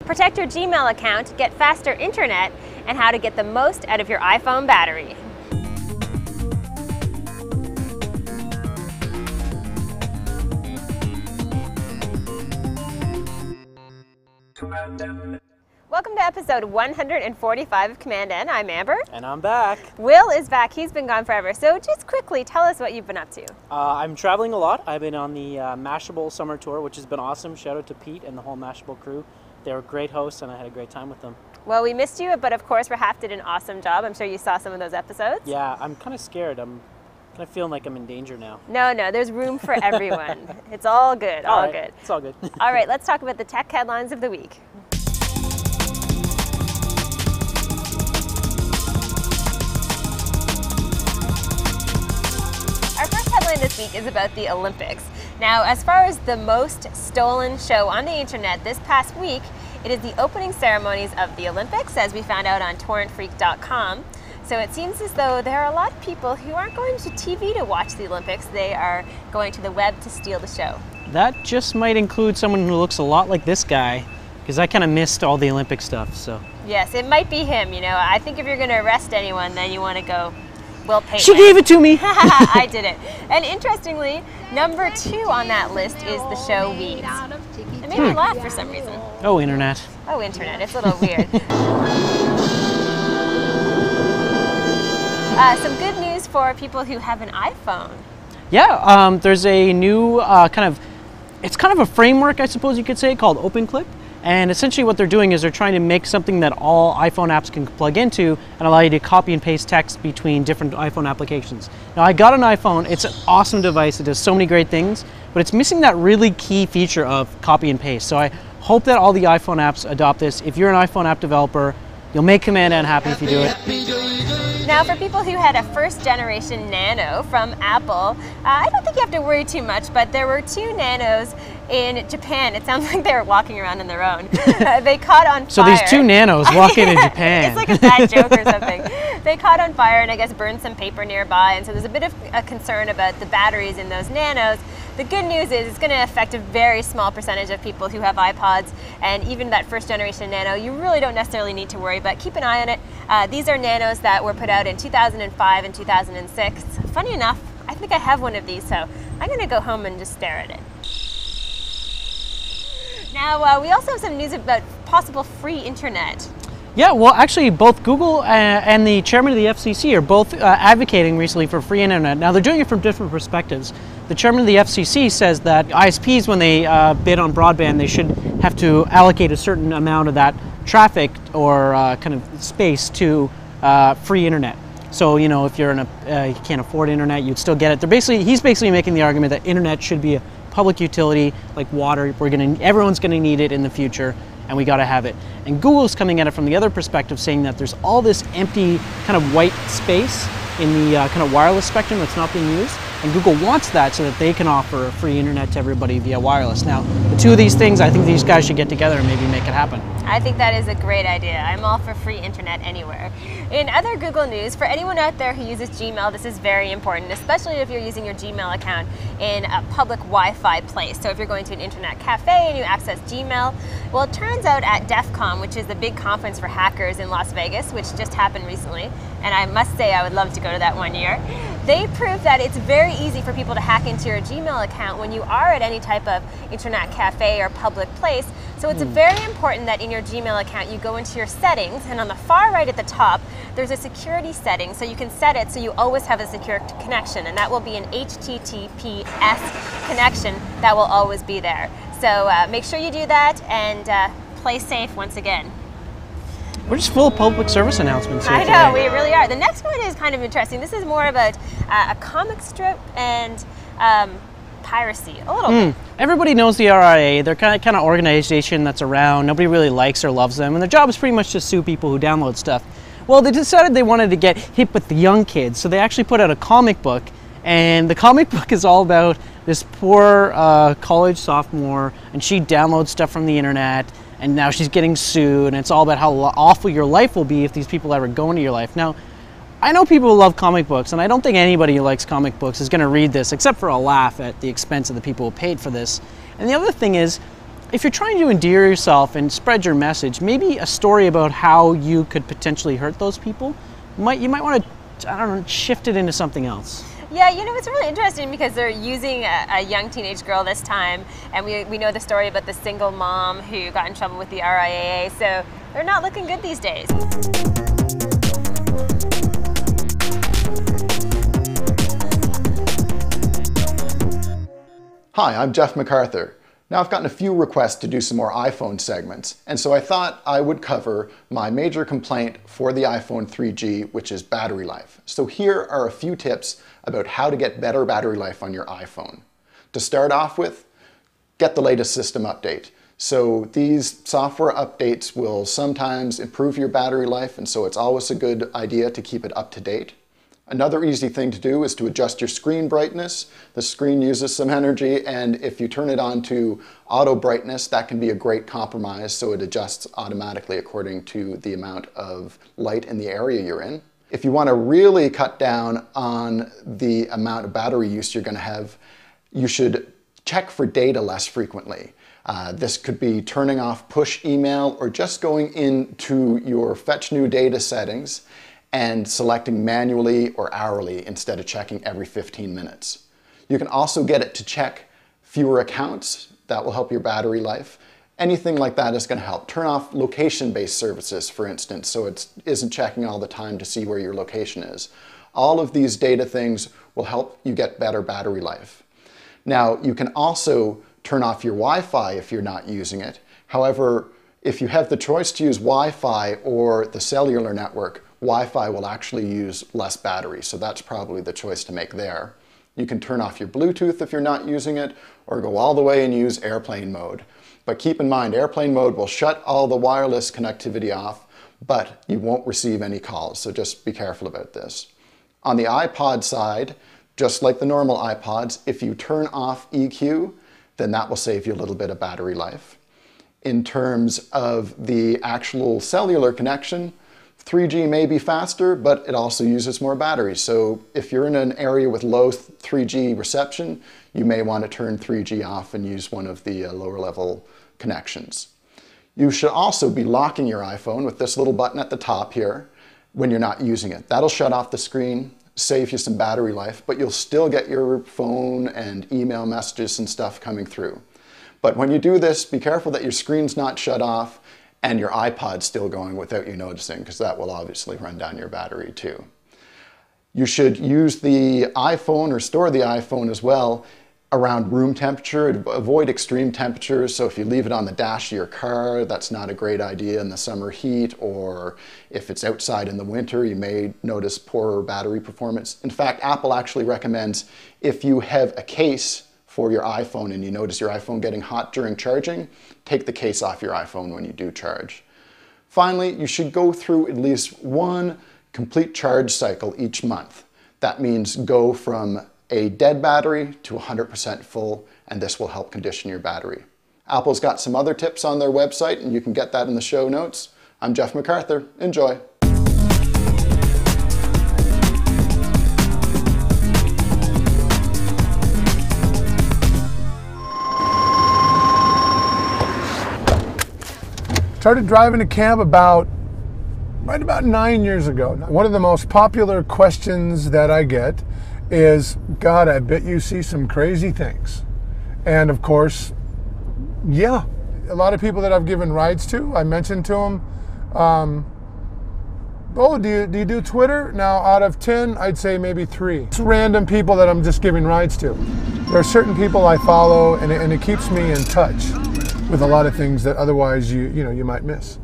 protect your Gmail account, get faster internet, and how to get the most out of your iPhone battery. Welcome to episode 145 of commandN. I'm Amber. And I'm back. Will is back. He's been gone forever. So just quickly, tell us what you've been up to. I'm traveling a lot. I've been on the Mashable summer tour, which has been awesome. Shout out to Pete and the whole Mashable crew. They were great hosts and I had a great time with them. Well, we missed you, but of course Rahaf did an awesome job. I'm sure you saw some of those episodes. Yeah, I'm kind of scared. I'm kind of feeling like I'm in danger now. No, there's room for everyone. It's all good, all good. It's all good. All right, let's talk about the tech headlines of the week. Our first headline this week is about the Olympics. Now, as far as the most stolen show on the internet this past week, it is the opening ceremonies of the Olympics, as we found out on torrentfreak.com. So it seems as though there are a lot of people who aren't going to TV to watch the Olympics. They are going to the web to steal the show. That just might include someone who looks a lot like this guy, because I kind of missed all the Olympic stuff. So yes, it might be him. You know, I think if you're going to arrest anyone, then you want to go Will Payton. She gave it to me. I did it. And interestingly, number 2 on that list is the show Weeds. It made me laugh for some reason. Oh, internet. Oh, internet. It's a little weird. Some good news for people who have an iPhone. Yeah, there's a new it's kind of a framework, I suppose you could say, called OpenClip. And essentially what they're doing is they're trying to make something that all iPhone apps can plug into and allow you to copy and paste text between different iPhone applications. Now, I got an iPhone. It's an awesome device. It does so many great things, but it's missing that really key feature of copy and paste. So I hope that all the iPhone apps adopt this. If you're an iPhone app developer, you'll make commandN happy if you do it. Now, for people who had a first generation Nano from Apple, I don't think you have to worry too much, but there were 2 Nanos in Japan. It sounds like they were walking around on their own. They caught on fire. So these 2 Nanos walking in Japan. It's like a bad joke or something. They caught on fire and I guess burned some paper nearby, and so there's a bit of a concern about the batteries in those Nanos. The good news is it's going to affect a very small percentage of people who have iPods, and even that first generation Nano, you really don't necessarily need to worry, but keep an eye on it. These are Nanos that were put out in 2005 and 2006. Funny enough, I think I have one of these, so I'm going to go home and just stare at it. Now, we also have some news about possible free internet. Yeah, well, actually, both Google and the chairman of the FCC are both advocating recently for free internet. Now, they're doing it from different perspectives. The chairman of the FCC says that ISPs, when they bid on broadband, they should have to allocate a certain amount of that traffic or kind of space to free internet. So, you know, if you're in you can't afford internet, you'd still get it. He's basically making the argument that internet should be a public utility like water. Everyone's going to need it in the future, and we got to have it. And Google's coming at it from the other perspective, saying that there's all this empty kind of white space in the kind of wireless spectrum that's not being used, and Google wants that so that they can offer free internet to everybody via wireless. Now, the 2 of these things, I think these guys should get together and maybe make it happen. I think that is a great idea. I'm all for free internet anywhere. In other Google news, for anyone out there who uses Gmail, this is very important, especially if you're using your Gmail account in a public Wi-Fi place. So if you're going to an internet cafe and you access Gmail, well, it turns out at DEF CON, which is the big conference for hackers in Las Vegas, which just happened recently, and I must say I would love to go to that one year, they proved that it's very easy for people to hack into your Gmail account when you are at any type of internet cafe or public place. So it's very important that in your Gmail account you go into your settings, and on the far right at the top there's a security setting, so you can set it so you always have a secure connection, and that will be an HTTPS connection that will always be there. So make sure you do that and play safe once again. We're just full of public service announcements here I know, today. we really are. The next one is kind of interesting. This is more about a comic strip and piracy, a little bit. Everybody knows the RIA. They're kind of organization that's around. Nobody really likes or loves them, and their job is pretty much to sue people who download stuff. Well, they decided they wanted to get hip with the young kids, so they actually put out a comic book, and the comic book is all about this poor college sophomore, and she downloads stuff from the internet, and now she's getting sued, and it's all about how awful your life will be if these people ever go into your life. Now, I know people who love comic books, and I don't think anybody who likes comic books is going to read this except for a laugh at the expense of the people who paid for this. And the other thing is, If you're trying to endear yourself and spread your message, maybe a story about how you could potentially hurt those people, you might want to, I don't know, shift it into something else. Yeah, you know, it's really interesting because they're using a young teenage girl this time, and we know the story about the single mom who got in trouble with the RIAA, so they're not looking good these days. Hi, I'm Jeff MacArthur. Now I've gotten a few requests to do some more iPhone segments, and so I thought I would cover my major complaint for the iPhone 3G, which is battery life. So here are a few tips about how to get better battery life on your iPhone. To start off with, get the latest system update. So these software updates will sometimes improve your battery life, and so it's always a good idea to keep it up to date. Another easy thing to do is to adjust your screen brightness. The screen uses some energy, and if you turn it on to auto brightness, that can be a great compromise, so it adjusts automatically according to the amount of light in the area you're in. If you want to really cut down on the amount of battery use you're going to have, you should check for data less frequently. This could be turning off push email or just going into your Fetch New Data settings and selecting manually or hourly instead of checking every 15 minutes. You can also get it to check fewer accounts. That will help your battery life. Anything like that is going to help. Turn off location-based services, for instance, so it isn't checking all the time to see where your location is. All of these data things will help you get better battery life. Now, you can also turn off your Wi-Fi if you're not using it. However, if you have the choice to use Wi-Fi or the cellular network, Wi-Fi will actually use less battery, so that's probably the choice to make there. You can turn off your Bluetooth if you're not using it, or go all the way and use airplane mode. But keep in mind, airplane mode will shut all the wireless connectivity off, but you won't receive any calls, so just be careful about this. On the iPod side, just like the normal iPods, if you turn off EQ, then that will save you a little bit of battery life. In terms of the actual cellular connection, 3G may be faster, but it also uses more battery. So if you're in an area with low 3G reception, you may want to turn 3G off and use one of the lower level connections. You should also be locking your iPhone with this little button at the top here when you're not using it. That'll shut off the screen, save you some battery life, but you'll still get your phone and email messages and stuff coming through. But when you do this, be careful that your screen's not shut off and your iPod's still going without you noticing, because that will obviously run down your battery too. You should use the iPhone or store the iPhone as well around room temperature. Avoid extreme temperatures, so if you leave it on the dash of your car, that's not a great idea in the summer heat, or if it's outside in the winter, you may notice poorer battery performance. In fact, Apple actually recommends if you have a case for your iPhone and you notice your iPhone getting hot during charging, take the case off your iPhone when you do charge. Finally, you should go through at least one complete charge cycle each month. That means go from a dead battery to 100% full, and this will help condition your battery. Apple's got some other tips on their website, and you can get that in the show notes. I'm Jeff MacArthur. Enjoy. Started driving a cab right about 9 years ago. One of the most popular questions that I get is, God, I bet you see some crazy things. And of course, yeah, a lot of people that I've given rides to, I mentioned to them, oh, do you do Twitter? Now, out of 10, I'd say maybe 3. It's random people that I'm just giving rides to. There are certain people I follow, and it keeps me in touch with a lot of things that otherwise you might miss.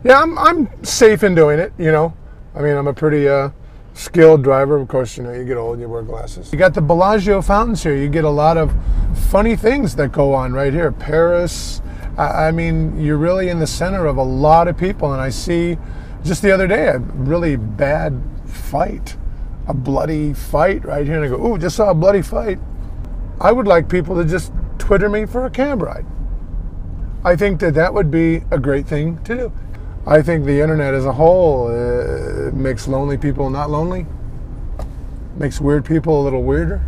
Yeah, I'm safe in doing it, I mean, I'm a pretty skilled driver. Of course, you get old, you wear glasses. You got the Bellagio fountains here. You get a lot of funny things that go on right here. Paris, I mean, you're really in the center of a lot of people, and I see just the other day a really bad fight, a bloody fight right here, and I go, ooh, just saw a bloody fight. I would like people to just Twitter me for a cab ride. I think that would be a great thing to do. I think the internet as a whole makes lonely people not lonely, makes weird people a little weirder.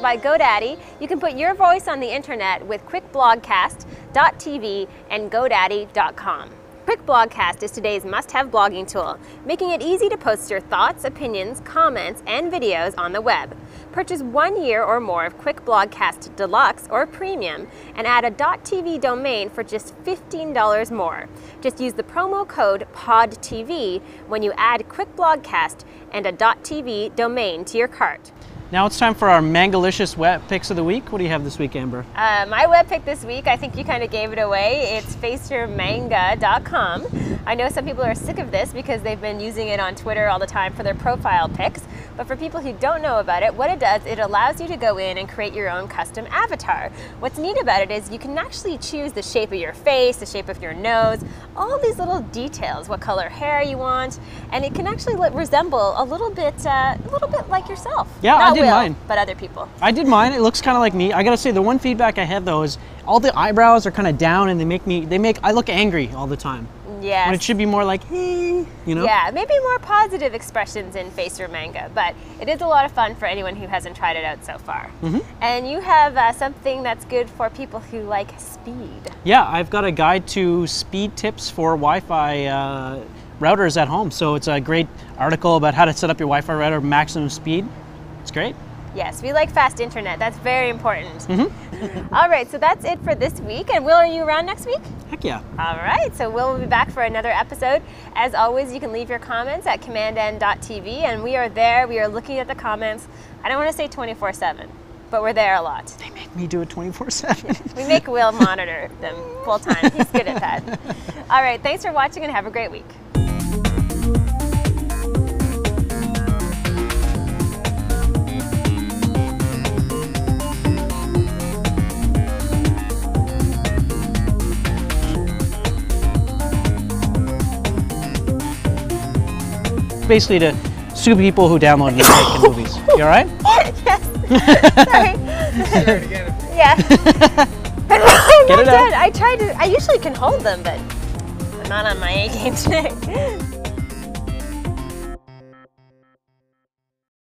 by GoDaddy, you can put your voice on the internet with QuickBlogcast.tv and GoDaddy.com. Quick Blogcast is today's must-have blogging tool, making it easy to post your thoughts, opinions, comments, and videos on the web. Purchase 1 year or more of Quick Blogcast Deluxe or Premium and add a .tv domain for just $15 more. Just use the promo code PODTV when you add Quick Blogcast and a .tv domain to your cart. Now it's time for our Mangalicious web picks of the week. What do you have this week, Amber? My web pick this week, I think you kind of gave it away. It's faceyourmanga.com. I know some people are sick of this because they've been using it on Twitter all the time for their profile pics. But for people who don't know about it, what it does, it allows you to go in and create your own custom avatar. What's neat about it is you can actually choose the shape of your face, the shape of your nose, all these little details, what color hair you want, and it can actually resemble a little bit like yourself. Yeah, Not I did Will, mine. But other people. I did mine. It looks kind of like me. I gotta say, the one feedback I have though is all the eyebrows are kind of down, and I look angry all the time. Yes. When it should be more like, hey, you know? Yeah, maybe more positive expressions in Face Your Manga, but it is a lot of fun for anyone who hasn't tried it out so far. And you have something that's good for people who like speed. Yeah, I've got a guide to speed tips for Wi-Fi routers at home. So it's a great article about how to set up your Wi-Fi router maximum speed. It's great. Yes, we like fast internet. That's very important. All right, so that's it for this week. And Will, are you around next week? Heck yeah. All right, so Will will be back for another episode. As always, you can leave your comments at commandN.tv, and we are there. We are looking at the comments. I don't want to say 24/7, but we're there a lot. They make me do it 24/7. We make Will monitor them full time. He's good at that. All right, thanks for watching and have a great week. Basically to sue people who download music movies. You all right? Yes. Sorry. Yeah. I'm Get it not out. done. I usually can hold them, but I'm not on my A game today.